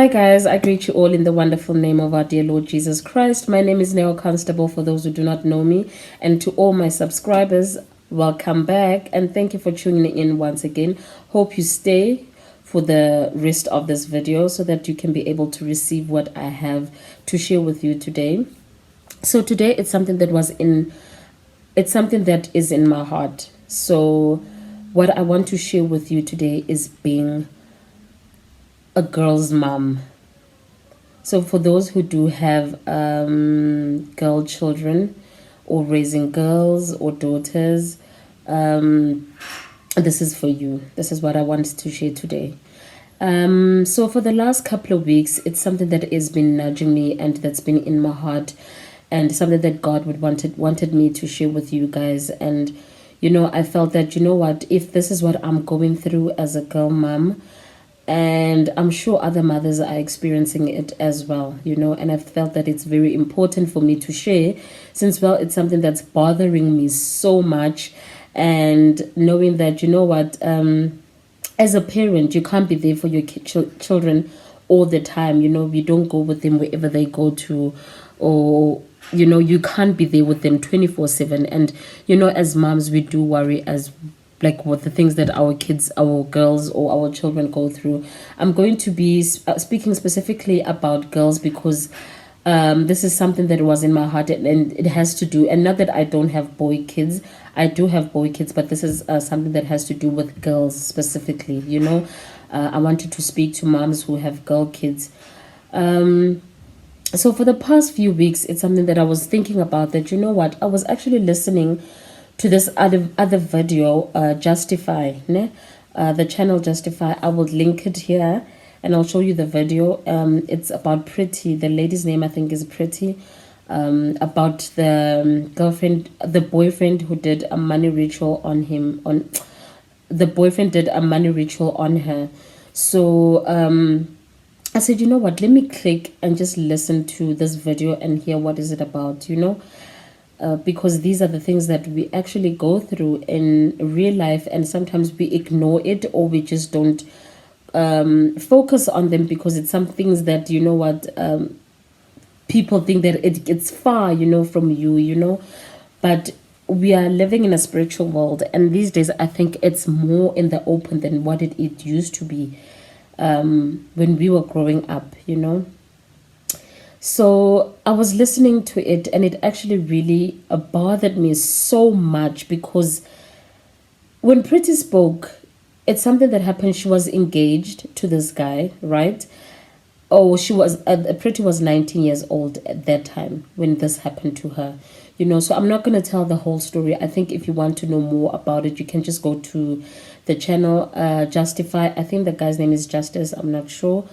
Hi guys, I greet you all in the wonderful name of our dear Lord Jesus Christ. My name is Neo Constable for those who do not know me, and to all my subscribers, welcome back and thank you for tuning in once again. Hope you stay for the rest of this video so that you can be able to receive what I have to share with you today. So today it's something that is in my heart. So what I want to share with you today is being a girl's mom. So for those who do have girl children or raising girls or daughters, this is for you. This is what I wanted to share today. So for the last couple of weeks, it's something that has been nudging me and that's been in my heart, and something that God wanted me to share with you guys. And I felt that, what, if this is what I'm going through as a girl mom, and I'm sure other mothers are experiencing it as well, and I felt that it's very important for me to share, since, well, it's something that's bothering me so much. And knowing that, what, as a parent, you can't be there for your children all the time. You don't go with them wherever they go to, or you can't be there with them 24/7. And as moms, we do worry as like what the things that our kids, our girls or our children go through. I'm going to be speaking specifically about girls because this is something that was in my heart, and it has to do, and not that I don't have boy kids, I do have boy kids, but this is something that has to do with girls specifically. I wanted to speak to moms who have girl kids. So for the past few weeks, it's something that I was thinking about, that what, I was actually listening to this other video, Justify, ne? The channel Justify. I will link it here and I'll show you the video. It's about Pretty. The lady's name, I think, is Pretty. About the the boyfriend who did a money ritual on him. The boyfriend did a money ritual on her. So I said, what, let me click and just listen to this video and hear what is it about, because these are the things that we actually go through in real life, and sometimes we ignore it, or we just don't focus on them, because it's some things that, what, people think that it's far, from you, but we are living in a spiritual world, and these days I think it's more in the open than what it used to be when we were growing up. So I was listening to it, and it actually really bothered me so much, because when Pretty spoke, it's something that happened. She was engaged to this guy, right? Oh, she was Pretty was 19 years old at that time when this happened to her. So I'm not going to tell the whole story. I think if you want to know more about it, you can just go to the channel Justify. I think the guy's name is Justice, I'm not sure.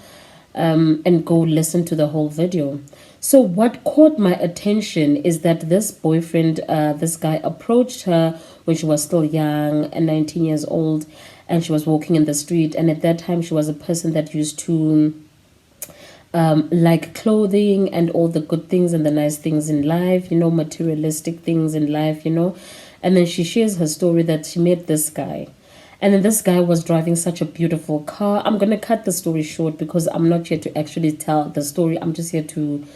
And go listen to the whole video. So what caught my attention is that this boyfriend, this guy, approached her when she was still young and 19 years old, and she was walking in the street. And at that time, she was a person that used to like clothing and all the good things and the nice things in life, materialistic things in life, And then she shares her story that she met this guy. And then this guy was driving such a beautiful car. I'm going to cut the story short because I'm not here to actually tell the story. I'm just here to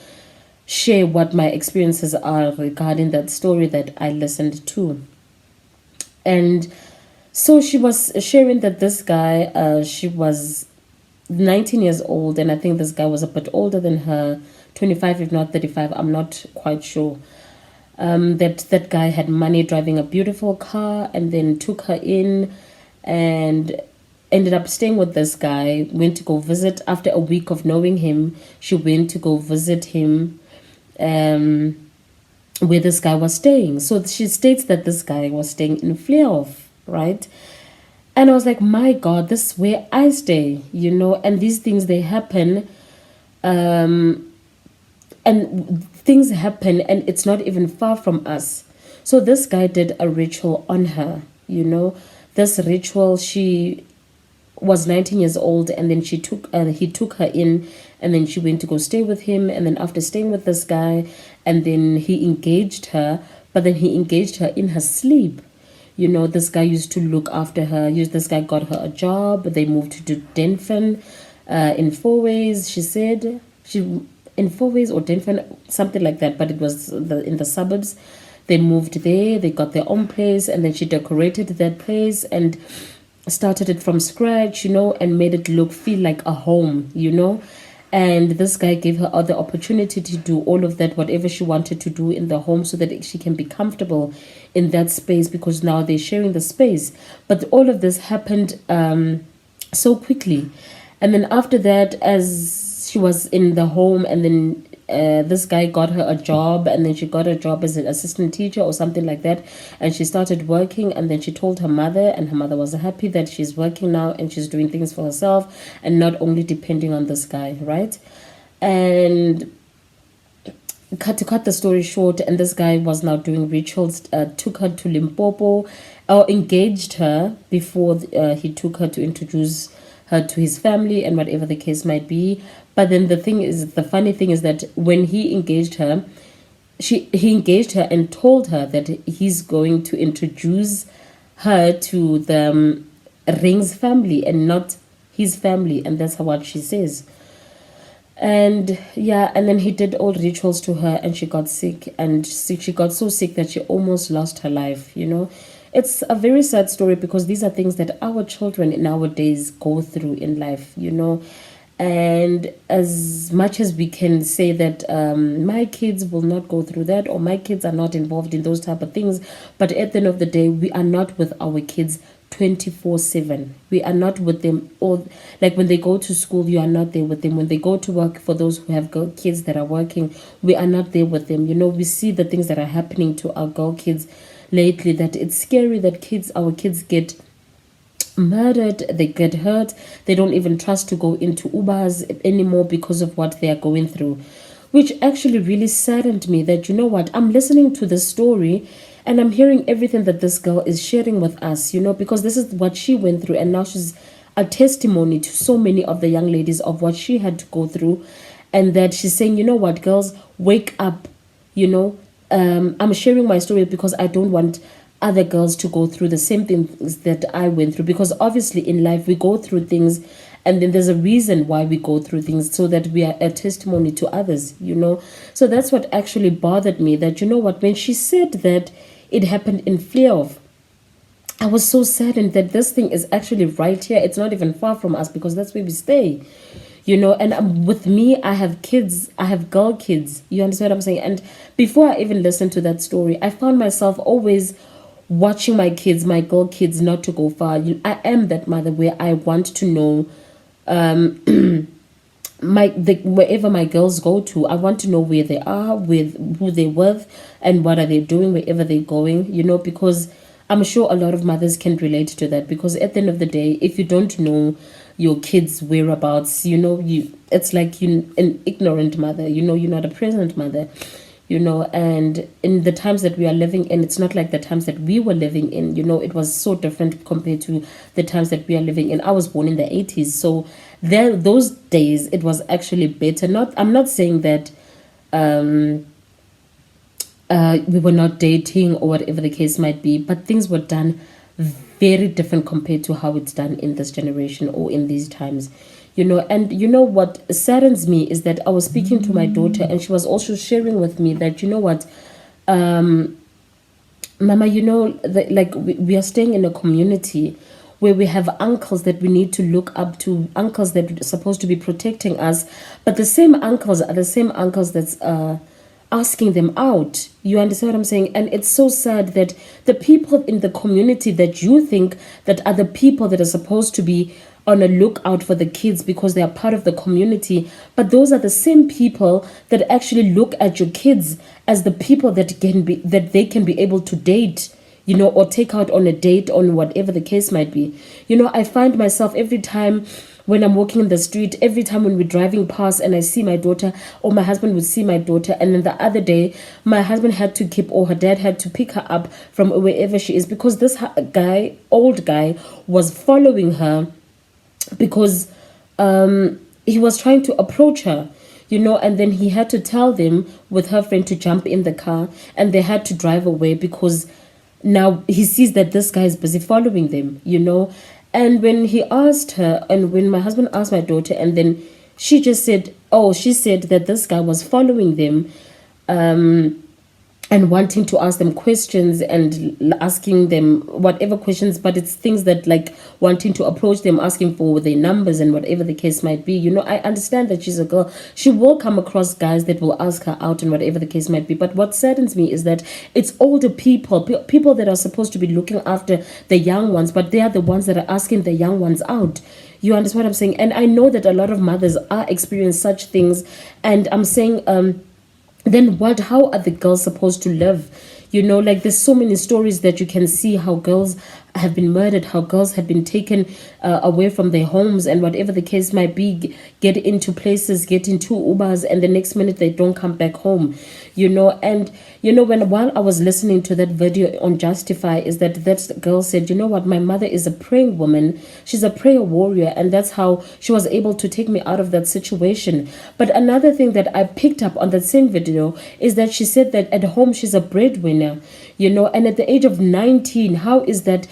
share what my experiences are regarding that story that I listened to. And so she was sharing that this guy, she was 19 years old, and I think this guy was a bit older than her, 25 if not 35. I'm not quite sure. That guy had money, driving a beautiful car, and then took her in and ended up staying with this guy. Went to go visit, after a week of knowing him, she went to go visit him where this guy was staying. So she states that this guy was staying in Vlehof, right? And I was like, my God, this is where I stay, and these things, they happen. And things happen, and it's not even far from us. So this guy did a ritual on her, This ritual, she was 19 years old, and then he took her in, and then she went to go stay with him. And then after staying with this guy, and then he engaged her, but then he engaged her in her sleep. This guy used to look after her. This guy got her a job. They moved to Denford. in 4 ways, she said. She in 4 ways or 10, something like that, but it was in the suburbs. They moved there, they got their own place, and then she decorated that place and started it from scratch, and made it feel like a home, and this guy gave her the opportunity to do all of that, whatever she wanted to do in the home, so that she can be comfortable in that space, because now they're sharing the space. But all of this happened so quickly. And then after that, as she was in the home, and then this guy got her a job, and then she got a job as an assistant teacher or something like that, and she started working, and then she told her mother, and her mother was happy that she's working now and she's doing things for herself and not only depending on this guy, right? And to cut the story short, and this guy was now doing rituals, took her to Limpopo, or engaged her before he took her to introduce her to his family and whatever the case might be. But then the funny thing is that when he engaged her, he engaged her and told her that he's going to introduce her to the Rings family and not his family, and that's what she says. And yeah, and then he did all rituals to her, and she got sick, and she got so sick that she almost lost her life. It's a very sad story, because these are things that our children nowadays go through in life, and as much as we can say that my kids will not go through that, or my kids are not involved in those type of things, but at the end of the day, we are not with our kids 24/7. We are not with them all. Like when they go to school, you are not there with them. When they go to work, for those who have girl kids that are working, we are not there with them. We see the things that are happening to our girl kids lately, that it's scary, that our kids get murdered, they get hurt, they don't even trust to go into Ubers anymore because of what they are going through, which actually really saddened me. That I'm listening to this story and I'm hearing everything that this girl is sharing with us, because this is what she went through, and now she's a testimony to so many of the young ladies of what she had to go through, and that she's saying, girls, wake up. I'm sharing my story because I don't want other girls to go through the same things that I went through, because obviously in life we go through things, and then there's a reason why we go through things, so that we are a testimony to others. So that's what actually bothered me, that when she said that it happened in Vlehof, I was so saddened that this thing is actually right here. It's not even far from us, because that's where we stay. And with me, I have kids, I have girl kids. You understand what I'm saying? And before I even listened to that story, I found myself always watching my kids, my girl kids, not to go far. I am that mother where I want to know wherever my girls go to, I want to know where they are, with who they're with, and what are they doing wherever they're going, because I'm sure a lot of mothers can relate to that, because at the end of the day, if you don't know your kids' whereabouts, it's like you an ignorant mother, you're not a present mother, and in the times that we are living in, it's not like the times that we were living in. It was so different compared to the times that we are living in. I was born in the 80s, so those days it was actually better. I'm not saying that we were not dating or whatever the case might be, but things were done very different compared to how it's done in this generation or in these times. And what saddens me is that I was speaking to my daughter, and she was also sharing with me that, Mama, we are staying in a community where we have uncles that we need to look up to, uncles that are supposed to be protecting us, but the same uncles are the same uncles that's asking them out. You understand what I'm saying? And it's so sad that the people in the community that you think that are the people that are supposed to be on a lookout for the kids because they are part of the community, but those are the same people that actually look at your kids as the people that they can be able to date, or take out on a date, on whatever the case might be. I find myself every time when I'm walking in the street, every time when we're driving past and I see my daughter, or my husband would see my daughter, and then the other day my husband had to or her dad had to pick her up from wherever she is, because this old guy was following her, because he was trying to approach her, and then he had to tell them with her friend to jump in the car, and they had to drive away, because now he sees that this guy is busy following them, And when he asked her, and when my husband asked my daughter, and then she just said, oh, she said that this guy was following them, and wanting to ask them questions and asking them whatever questions, but it's things that like wanting to approach them, asking for their numbers and whatever the case might be. I understand that she's a girl. She will come across guys that will ask her out and whatever the case might be. But what saddens me is that it's older people, people that are supposed to be looking after the young ones, but they are the ones that are asking the young ones out. You understand what I'm saying? And I know that a lot of mothers are experiencing such things. And I'm saying, then how are the girls supposed to live? Like there's so many stories that you can see how girls have been murdered, how girls have been taken away from their homes and whatever the case might be, get into places, get into Ubers, and the next minute they don't come back home. And while I was listening to that video on Justify, is that girl said, you know what, my mother is a praying woman, she's a prayer warrior, and that's how she was able to take me out of that situation. But another thing that I picked up on that same video is that she said that at home she's a breadwinner, and at the age of 19, how is that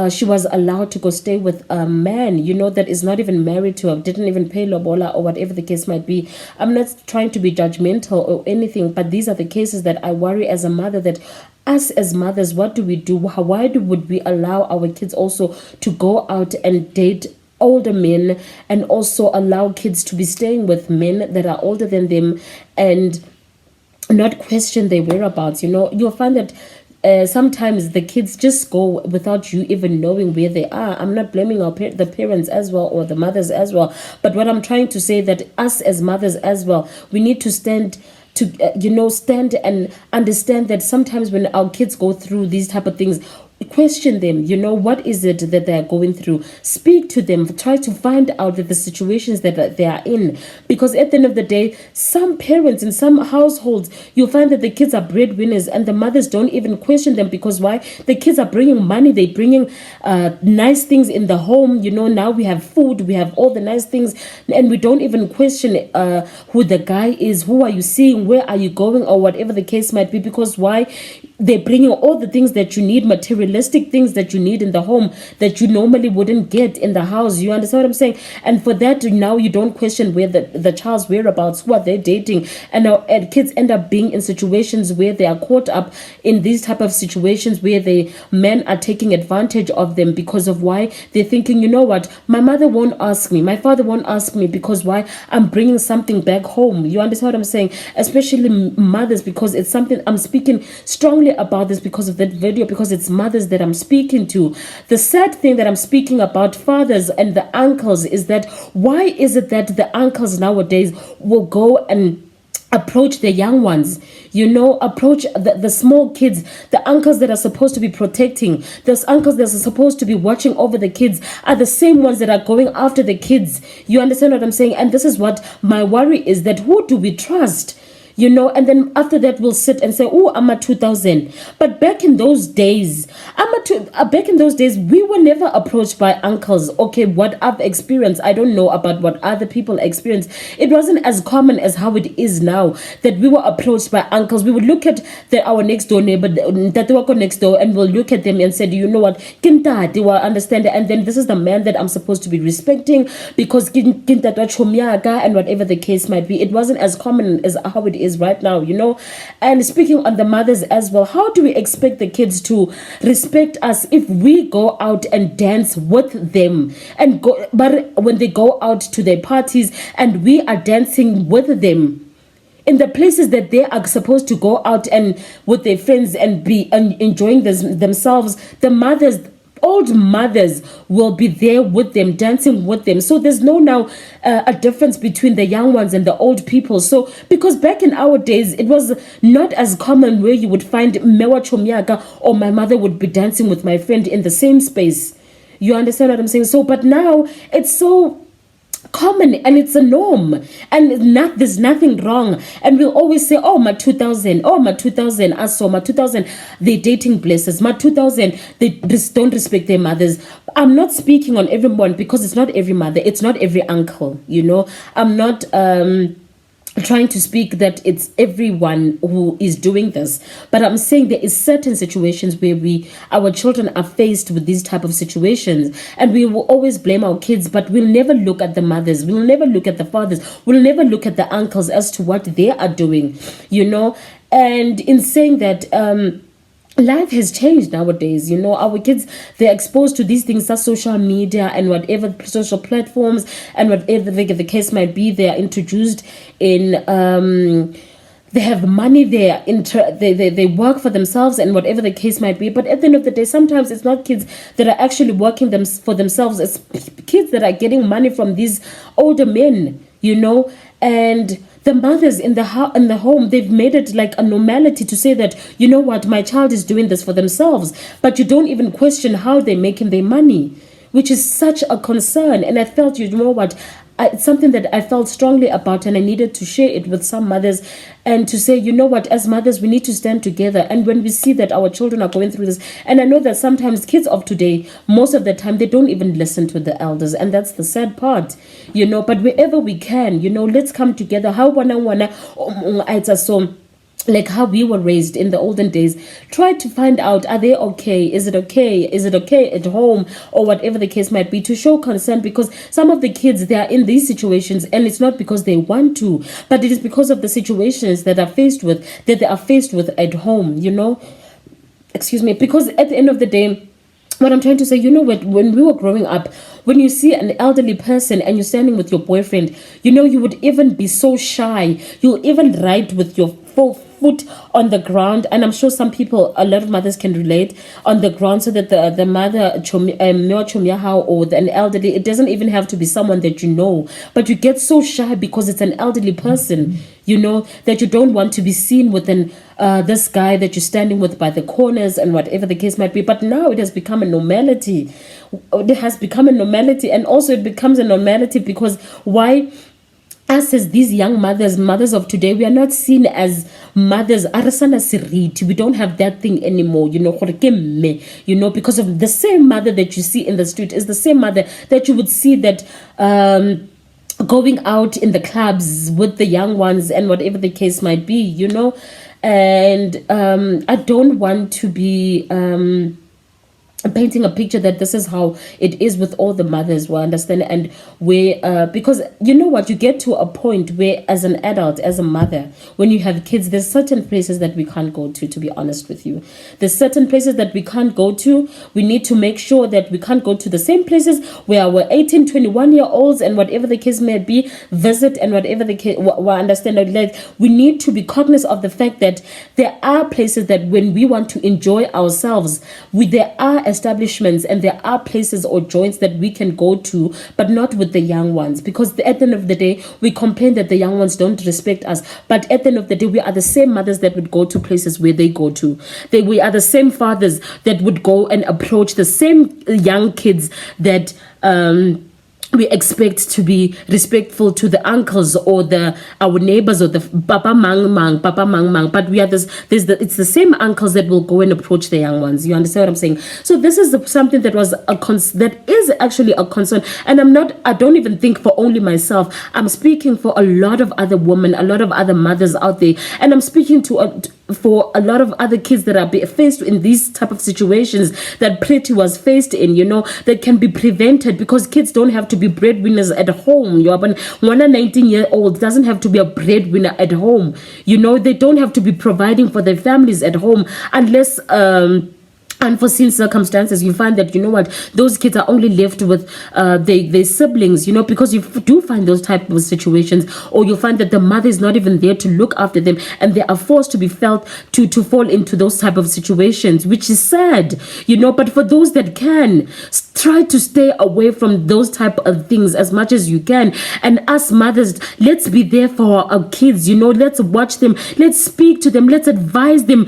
she was allowed to go stay with a man, that is not even married to her, didn't even pay lobola or whatever the case might be. I'm not trying to be judgmental or anything, but these are the cases that I worry as a mother, that us as mothers, what do we do? Why would we allow our kids also to go out and date older men, and also allow kids to be staying with men that are older than them and not question their whereabouts? You'll find that sometimes the kids just go without you even knowing where they are. I'm not blaming the parents as well, or the mothers as well, but what I'm trying to say, that us as mothers as well, we need to stand and understand that sometimes when our kids go through these type of things, question them, what is it that they're going through, speak to them, try to find out the situations that they are in, because at the end of the day, some parents in some households, you'll find that the kids are breadwinners and the mothers don't even question them, because why? The kids are bringing money, they're bringing nice things in the home. Now we have food, we have all the nice things, and we don't even question who the guy is, who are you seeing, where are you going, or whatever the case might be, because why? They're bringing all the things that you need, materialistic things that you need in the home that you normally wouldn't get in the house. You understand what I'm saying? And for that, now you don't question where the child's whereabouts, who are they dating, and kids end up being in situations where they are caught up in these type of situations where the men are taking advantage of them, because of why? They're thinking, you know what, my mother won't ask me, my father won't ask me, because why? I'm bringing something back home. You understand what I'm saying? Especially mothers, because it's something I'm speaking strongly about this because of that video, because it's mothers that I'm speaking to. The sad thing that I'm speaking about fathers and the uncles is that why is it that the uncles nowadays will go and approach the young ones, approach the small kids, the uncles that are supposed to be protecting, those uncles that are supposed to be watching over the kids are the same ones that are going after the kids. You understand what I'm saying? And this is what my worry is, that who do we trust? And then after that we'll sit and say, oh, I'm a 2000. But back in those days, we were never approached by uncles. Okay, what I've experienced, I don't know about what other people experience. It wasn't as common as how it is now, that we were approached by uncles. We would look at our next door neighbor, that they were next door, and we'll look at them and say, do you know what, Kinta, they will understand it. And then this is the man that I'm supposed to be respecting, because Kinta chomiaga, and whatever the case might be. It wasn't as common as how it is right now. And speaking on the mothers as well, how do we expect the kids to respect us if we go out and dance with them, but when they go out to their parties and we are dancing with them in the places that they are supposed to go out and with their friends and be enjoying themselves, old mothers will be there with them, dancing with them. So there's now a difference between the young ones and the old people. So because back in our days, it was not as common where you would find Mewa Chomiaga or my mother would be dancing with my friend in the same space. You understand what I'm saying? So, but now it's so common and it's a norm, and there's nothing wrong. And we'll always say, oh, my 2000, I saw my 2000, they're dating blessers, my 2000, they don't respect their mothers. I'm not speaking on everyone, because it's not every mother, it's not every uncle, I'm not trying to speak that it's everyone who is doing this, but I'm saying there is certain situations where our children are faced with these type of situations, and we will always blame our kids, but we'll never look at the mothers, we'll never look at the fathers, we'll never look at the uncles as to what they are doing, and in saying that, life has changed nowadays. Our kids, they're exposed to these things, that social media and whatever social platforms and whatever the case might be. They are introduced in they have money, they work for themselves and whatever the case might be. But at the end of the day, sometimes it's not kids that are actually working for themselves. It's kids that are getting money from these older men, and the mothers in the home, they've made it like a normality to say that, what, my child is doing this for themselves, but you don't even question how they're making their money, which is such a concern. And I felt, what, it's something that I felt strongly about, and I needed to share it with some mothers and to say, what, as mothers, we need to stand together. And when we see that our children are going through this, and I know that sometimes kids of today, most of the time, they don't even listen to the elders, and that's the sad part, but wherever we can, let's come together. How so like how we were raised in the olden days, try to find out, are they okay? Is it okay at home, or whatever the case might be, to show concern, because some of the kids, they are in these situations, and it's not because they want to, but it is because of the situations that they are faced with at home, excuse me. Because at the end of the day, what I'm trying to say, when we were growing up, when you see an elderly person and you're standing with your boyfriend, you would even be so shy. You'll even write with your foot on the ground, and I'm sure a lot of mothers can relate, on the ground, so that the mother or an elderly, it doesn't even have to be someone that you know, but you get so shy because it's an elderly person, that you don't want to be seen with this guy that you're standing with by the corners and whatever the case might be. But now it has become a normality. And also it becomes a normality because why? Us as these young mothers of today, we are not seen as mothers. We don't have that thing anymore, because of the same mother that you see in the street is the same mother that you would see that going out in the clubs with the young ones and whatever the case might be, and I don't want to be painting a picture that this is how it is with all the mothers, well, understand, and where because you get to a point where, as an adult, as a mother, when you have kids, there's certain places that we can't go to be honest with you. There's certain places that we can't go to. We need to make sure that we can't go to the same places where our 18, 21-year-olds and whatever the case may be visit, and whatever the case, understand, like, we need to be cognizant of the fact that there are places that when we want to enjoy ourselves, there are establishments and there are places or joints that we can go to, but not with the young ones, because at the end of the day, we complain that the young ones don't respect us, but at the end of the day, we are the same mothers that would go to places where they go to. We are the same fathers that would go and approach the same young kids that we expect to be respectful to the uncles or our neighbors or the papa mang mang, but we are it's the same uncles that will go and approach the young ones. You understand what I'm saying? So this is something that that is actually a concern, and I don't even think for only myself. I'm speaking for a lot of other women, a lot of other mothers out there, and I'm speaking for a lot of other kids that are faced in these type of situations that Pretty was faced in, that can be prevented, because kids don't have to be breadwinners at home. One 19-year-old doesn't have to be a breadwinner at home. They don't have to be providing for their families at home unless unforeseen circumstances. You find that those kids are only left with their siblings, because you do find those type of situations, or you find that the mother is not even there to look after them, and they are forced to be felt to fall into those type of situations, which is sad, but for those that can, try to stay away from those type of things as much as you can. And us mothers, let's be there for our kids, let's watch them, let's speak to them, let's advise them.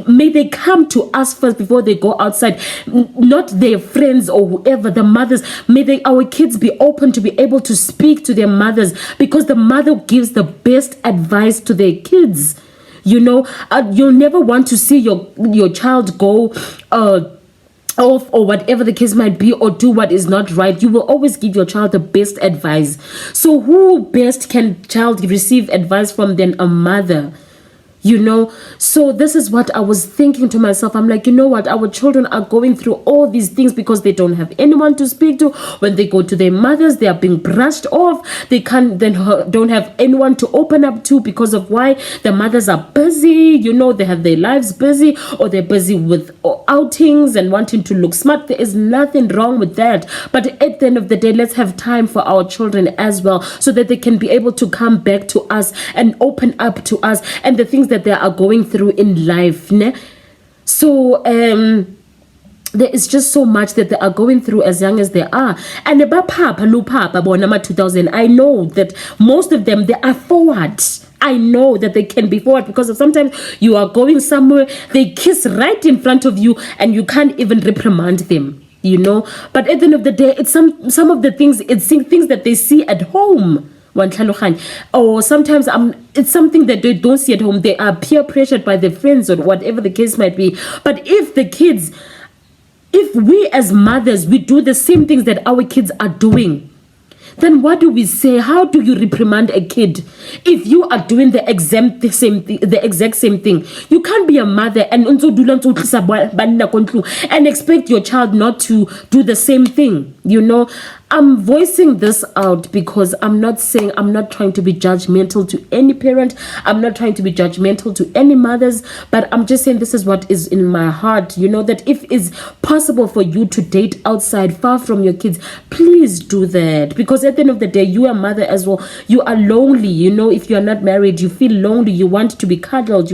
May they come to us first before they go outside, not their friends or whoever. The mothers, may our kids be open to be able to speak to their mothers, because the mother gives the best advice to their kids. You'll never want to see your child go off or whatever the case might be, or do what is not right, you will always give your child the best advice. So who best can child receive advice from than a mother? So this is what I was thinking to myself. I'm like, what, our children are going through all these things because they don't have anyone to speak to. When they go to their mothers, they are being brushed off. They don't have anyone to open up to because of why the mothers are busy. They have their lives busy, or they're busy with outings and wanting to look smart. There is nothing wrong with that, but at the end of the day, let's have time for our children as well, so that they can be able to come back to us and open up to us and the things that they are going through in life. So there is just so much that they are going through as young as they are. And about Papa, 2000, I know that most of them, they are forward. I know that they can be forward because of sometimes you are going somewhere, they kiss right in front of you and you can't even reprimand them. But at the end of the day, it's some of the things, it's things that they see at home. Or sometimes it's something that they don't see at home. They are peer pressured by their friends or whatever the case might be. But if we as mothers, we do the same things that our kids are doing, then what do we say? How do you reprimand a kid if you are doing the exact same thing? You can't be a mother and expect your child not to do the same thing. I'm voicing this out because I'm not trying to be judgmental to any parent. I'm not trying to be judgmental to any mothers, but I'm just saying this is what is in my heart. That if it's possible for you to date outside, far from your kids, please do that. Because at the end of the day, you are a mother as well. You are lonely. If you are not married, you feel lonely. You want to be cuddled.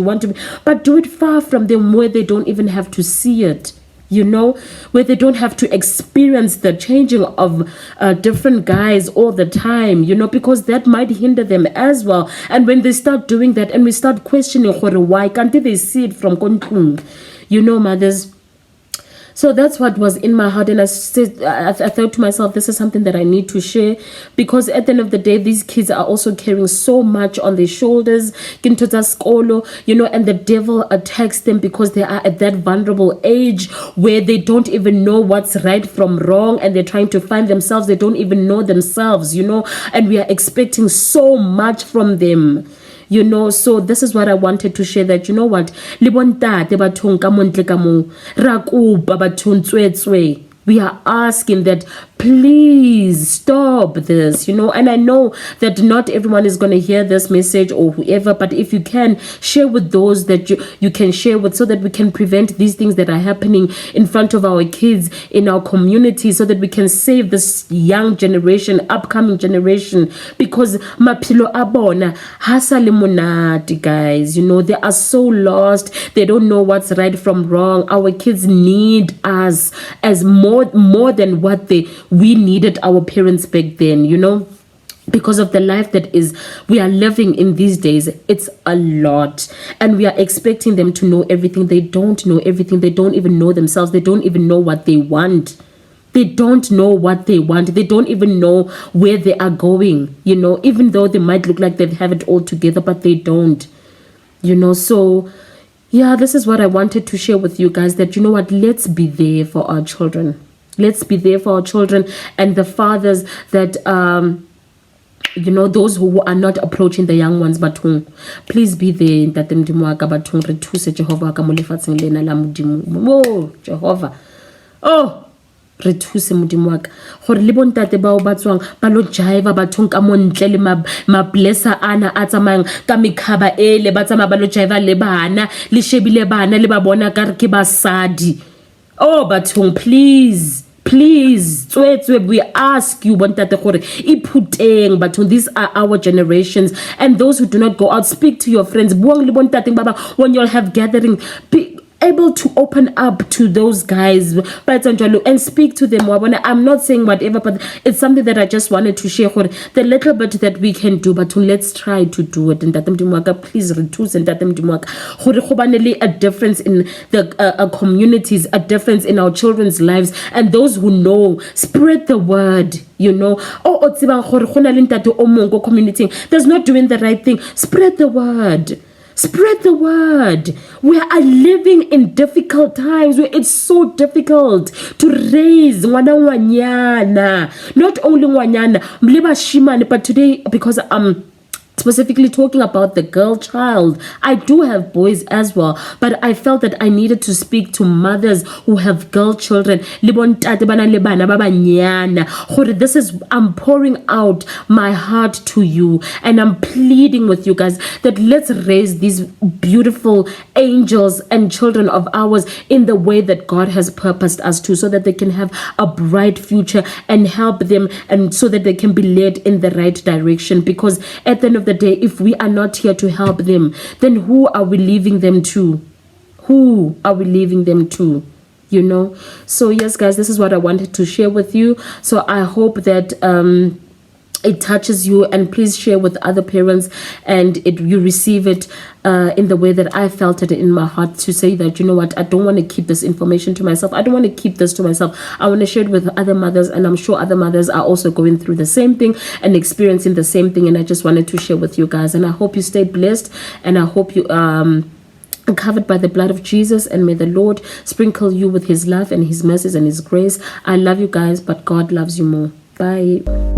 But do it far from them where they don't even have to see it. Where they don't have to experience the changing of different guys all the time, because that might hinder them as well. And when they start doing that and we start questioning, why can't they see it from Kontung? Mothers. So that's what was in my heart, and I thought to myself, this is something that I need to share, because at the end of the day, these kids are also carrying so much on their shoulders, and the devil attacks them because they are at that vulnerable age where they don't even know what's right from wrong, and they're trying to find themselves. They don't even know themselves, and we are expecting so much from them. So this is what I wanted to share, that what, we are asking that please stop this, and I know that not everyone is going to hear this message or whoever, but if you can, share with those that you can share with, so that we can prevent these things that are happening in front of our kids in our community, so that we can save this young generation, upcoming generation, because mapilo abona hasale monate, guys. They are so lost. They don't know what's right from wrong. Our kids need us as more than what we needed our parents back then, because of the life that we are living in these days. It's a lot, and we are expecting them to know everything. They don't know everything. They don't even know themselves. They don't even know what they want. They don't know what they want. They don't even know where they are going, even though they might look like they have it all together, but they don't, so yeah, this is what I wanted to share with you guys, that what, let's be there for our children. Let's be there for our children, and the fathers that those who are not approaching the young ones, but please be there. Jehovah, re thuse modimo wa ka, gore le bontate bao ba tswang ba lo jive bathong ka montle le mablessa ana a tsamayang ka mekhaba ele, ba tsamaya ba lo jive le bana, le shebile bana le ba bona ka re ke basadi. Bathong, please, we ask you, bontate, gore iphuteng bathong. These are our generations, and those who do not go out, speak to your friends. Buang le bontate baba when you'll have gathering, be able to open up to those guys and speak to them. I'm not saying whatever, but it's something that I just wanted to share. The little bit that we can do, but let's try to do it. And please reduce and a difference in the communities, a difference in our children's lives, and those who know, spread the word. Community that's not doing the right thing, spread the word. Spread the word. We are living in difficult times where it's so difficult to raise ngwana ngwanyana. Not only ngwanyana, mliba shimane, but today, because I'm specifically talking about the girl child, I do have boys as well, but I felt that I needed to speak to mothers who have girl children. This is, I'm pouring out my heart to you, and I'm pleading with you guys that let's raise these beautiful angels and children of ours in the way that God has purposed us to, so that they can have a bright future, and help them, and so that they can be led in the right direction. Because at the end of the day, if we are not here to help them, then who are we leaving them to? Who are we leaving them to? You know? So yes, guys, this is what I wanted to share with you. So I hope that it touches you, and please share with other parents, and you receive it in the way that I felt it in my heart, to say that, you know what, I don't want to keep this information to myself. I don't want to keep this to myself. I want to share it with other mothers, and I'm sure other mothers are also going through the same thing and experiencing the same thing, and I just wanted to share with you guys. And I hope you stay blessed, and I hope you covered by the blood of Jesus, and may the Lord sprinkle you with his love and his mercies and his grace. I love you guys, but God loves you more. Bye.